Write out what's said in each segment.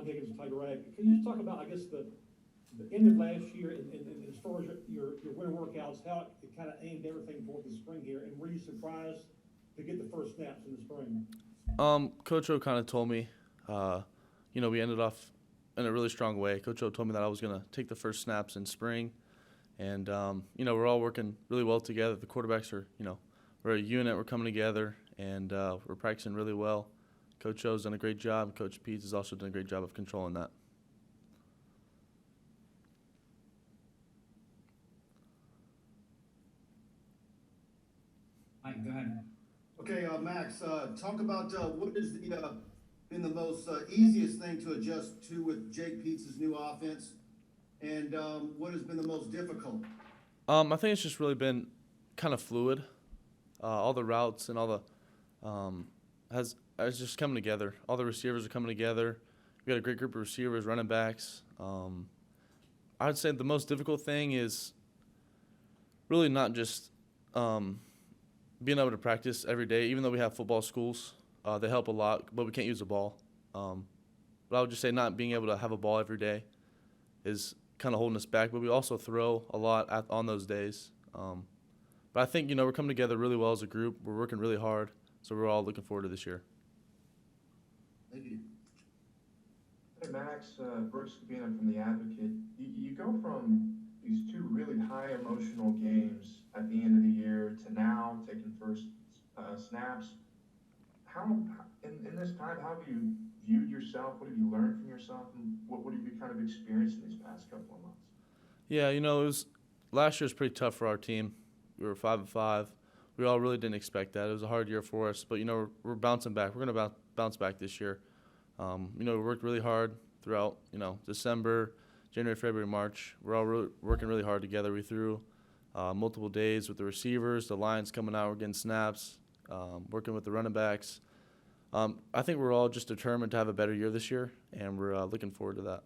Higgins and Tiger Rag. Can you just talk about, I guess, the end of last year and as far as your winter workouts, how it kind of aimed everything toward the spring here, and were you surprised to get the first snaps in the spring? Coach O kind of told me, we ended off in a really strong way. Coach O told me that I was going to take the first snaps in spring, and we're all working really well together. The quarterbacks are, we're a unit. We're coming together, and we're practicing really well. Coach O's done a great job. Coach Peetz has also done a great job of controlling that. Mike, go ahead. Okay, Max, talk about what is been the most easiest thing to adjust to with Jake Peetz's new offense, and what has been the most difficult? I think it's just really been kind of fluid. All the routes and all the has just coming together. All the receivers are coming together. We got a great group of receivers, running backs. I would say the most difficult thing is really not just being able to practice every day. Even though we have football schools, they help a lot, but we can't use the ball. But I would just say not being able to have a ball every day is kind of holding us back. But we also throw a lot on those days. But I think, we're coming together really well as a group. We're working really hard, so we're all looking forward to this year. Thank you. Hey Max, Brooks Cabina from The Advocate. You go from these two really high emotional games at the end of the year to now taking first snaps. How in this time, how have you viewed yourself? What have you learned from yourself, and what have you kind of experienced in these past couple of months? Yeah, last year was pretty tough for our team. We were 5-5. We all really didn't expect that. It was a hard year for us, but we're bouncing back. We're going to bounce back this year. We worked really hard throughout December, January, February, March. We're all working really hard together. We threw multiple days with the receivers, the lines coming out, we're getting snaps, working with the running backs. I think we're all just determined to have a better year this year, and we're looking forward to that.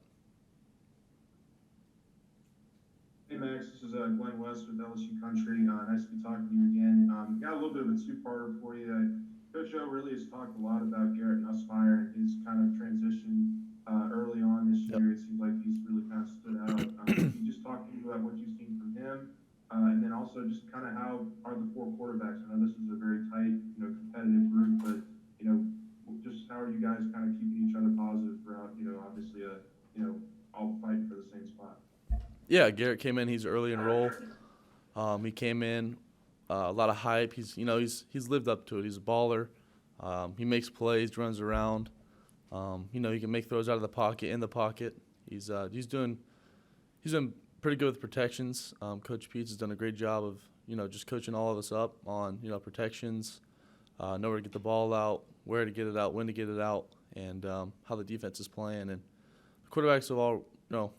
Hey Max, this is Glenn West with LSU Country. Nice to be talking to you again. Got a little bit of a two-parter for you. Coach O really has talked a lot about Garrett Nussmeier and his kind of transition early on this year. It seems like he's really kind of stood out. Can you just talk to me about what you've seen from him, and then also just kind of how are the four quarterbacks? I know this is a very tight, competitive group, but just how are you guys kind of keeping each other positive throughout? Obviously, all fighting for the same spot. Yeah, Garrett came in. He's early enroll. He came in, a lot of hype. He's lived up to it. He's a baller. He makes plays, runs around. He can make throws out of the pocket, in the pocket. He's doing pretty good with protections. Coach Peetz has done a great job of just coaching all of us up on protections, know where to get the ball out, where to get it out, when to get it out, and how the defense is playing. And the quarterbacks have all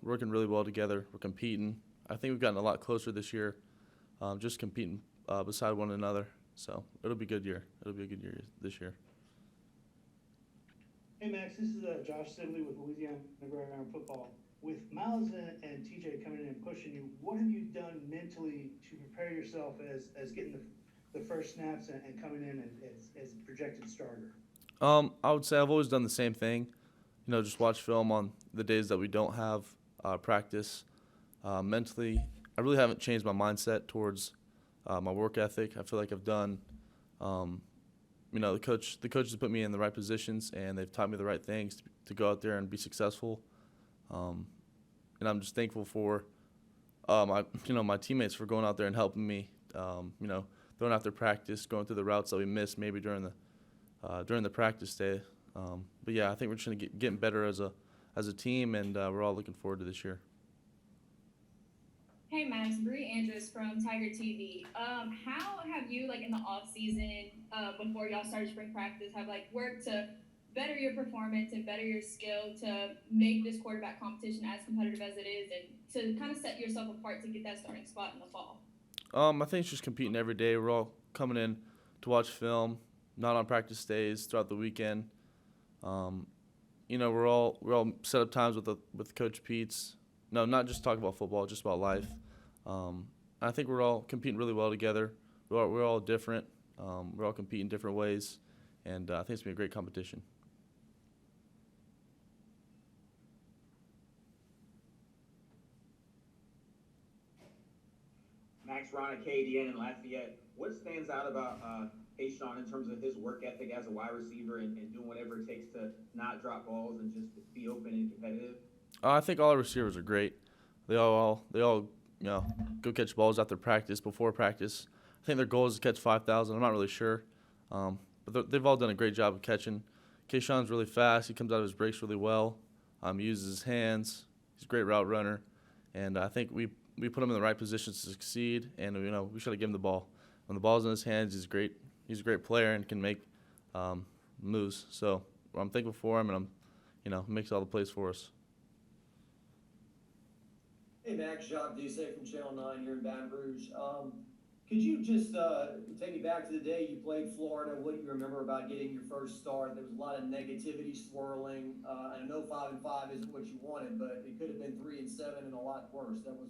working really well together. We're competing. I think we've gotten a lot closer this year, just competing beside one another. So it'll be a good year. It'll be a good year this year. Hey Max, this is Josh Sibley with Louisiana Gridiron Football. With Miles and TJ coming in and pushing you, what have you done mentally to prepare yourself as getting the first snaps and coming in as a projected starter? I would say I've always done the same thing. Just watch film on the days that we don't have practice. Mentally, I really haven't changed my mindset towards my work ethic. I feel like I've done, the coaches have put me in the right positions, and they've taught me the right things to go out there and be successful. And I'm just thankful for my teammates for going out there and helping me. Throwing out their practice, going through the routes that we missed maybe during the practice day. But yeah, I think we're just gonna getting better as a team, and we're all looking forward to this year. Hey Max, Bree Andrews from Tiger TV. How have you, in the off season, before y'all started spring practice, have worked to better your performance and better your skill to make this quarterback competition as competitive as it is, and to kind of set yourself apart to get that starting spot in the fall? I think it's just competing every day. We're all coming in to watch film, not on practice days throughout the weekend. We're all set up times with Coach Peetz. No, not just talk about football, just about life. I think we're all competing really well together. We're all different. We're all competing different ways, and I think it's gonna be a great competition. Max Ronick, KDN, and Lafayette. What stands out about Aishan in terms of his work ethic as a wide receiver and doing whatever it takes to not drop balls and just be open and competitive? I think all our receivers are great. They all go catch balls after practice, before practice. I think their goal is to catch 5,000. I'm not really sure, but they've all done a great job of catching. Kayshawn's really fast. He comes out of his breaks really well. He uses his hands. He's a great route runner, and I think we put him in the right positions to succeed. And we should give him the ball. When the ball's in his hands, he's great. He's a great player and can make moves. So I'm thankful for him, and makes all the plays for us. Hey Max, Jacques Doucet from Channel 9 here in Baton Rouge. Could you just take me back to the day you played Florida? What do you remember about getting your first start? There was a lot of negativity swirling. I know 5-5 isn't what you wanted, but it could have been 3-7 and a lot worse. That was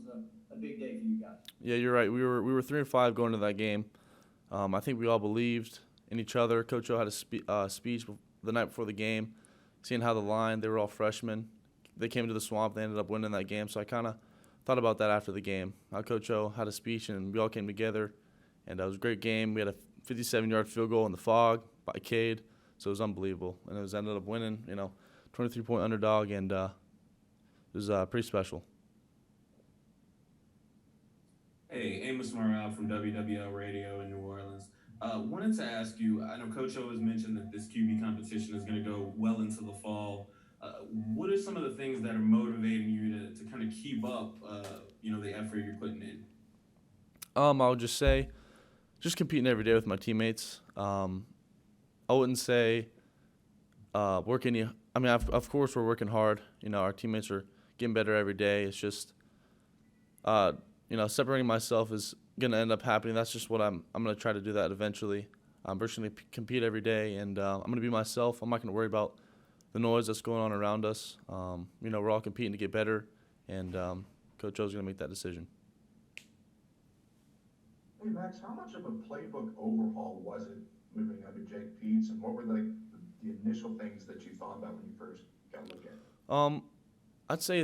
a big day for you guys. Yeah, you're right. We were 3-5 going into that game. I think we all believed in each other. Coach O had a speech the night before the game, seeing how they were all freshmen. They came to the Swamp. They ended up winning that game. So I kind of thought about that after the game. Coach O had a speech, and we all came together, and it was a great game. We had a 57-yard field goal in the fog by Cade, so it was unbelievable. And it ended up winning, 23-point underdog, and it was pretty special. Hey, Amos Morale from WWL Radio in New Orleans. Wanted to ask you, I know Coach O has mentioned that this QB competition is going to go well into the fall. What are some of the things that are motivating you to kind of keep up, the effort you're putting in? I would just say, just competing every day with my teammates. I wouldn't say working. I mean, of course we're working hard. Our teammates are getting better every day. It's just, separating myself is gonna end up happening. That's just what I'm gonna try to do that eventually. I'm just gonna compete every day, and I'm gonna be myself. I'm not gonna worry about the noise that's going on around us. We're all competing to get better, and Coach O's going to make that decision. Hey, Max, how much of a playbook overhaul was it moving under Jake Peetz, and what were the initial things that you thought about when you first got a look at it? I'd say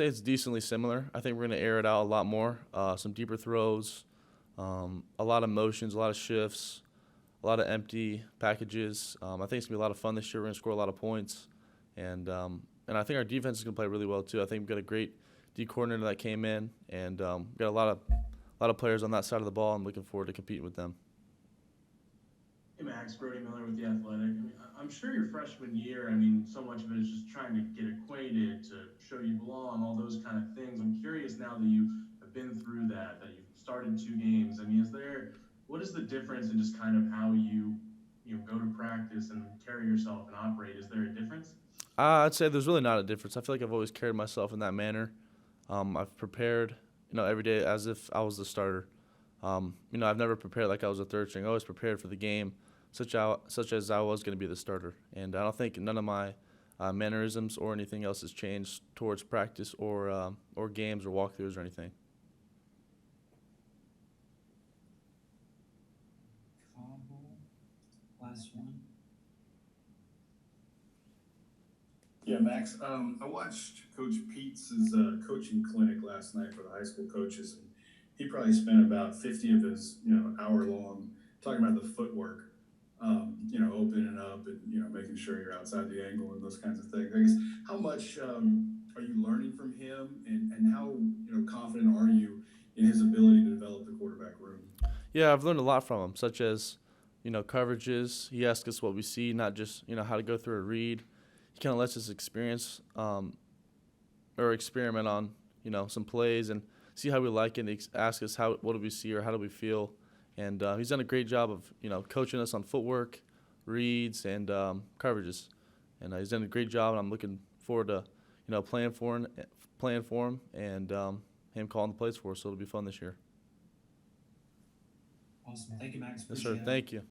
it's decently similar. I think we're going to air it out a lot more. Some deeper throws, a lot of motions, a lot of shifts, a lot of empty packages. I think it's going to be a lot of fun this year. We're going to score a lot of points. And I think our defense is going to play really well too. I think we've got a great D coordinator that came in, and we've got a lot of players on that side of the ball. I'm looking forward to competing with them. Hey Max, Brody Miller with The Athletic. I'm sure your freshman year, so much of it is just trying to get acquainted, to show you belong, all those kind of things. I'm curious now that you have been through that you've started 2 games. What is the difference in just kind of how you go to practice and carry yourself and operate? Is there a difference? I'd say there's really not a difference. I feel like I've always carried myself in that manner. I've prepared, every day as if I was the starter. I've never prepared like I was a third string. I always prepared for the game, such as I was going to be the starter. And I don't think none of my mannerisms or anything else has changed towards practice or games or walkthroughs or anything. Last one. Yeah, Max. I watched Coach Peetz's coaching clinic last night for the high school coaches, and he probably spent about 50 of his, hour long talking about the footwork, opening up and making sure you're outside the angle and those kinds of things. I guess how much are you learning from him, and how confident are you in his ability to develop the quarterback room? Yeah, I've learned a lot from him, such as coverages. He asks us what we see, not just how to go through a read. He kind of lets us experience or experiment on some plays and see how we like it. He asks us what do we see or how do we feel, and he's done a great job of coaching us on footwork, reads, and coverages, and he's done a great job. And I'm looking forward to playing for him and him calling the plays for us. So it'll be fun this year. Awesome. Thank you, Max. Yes, sir. Thank you.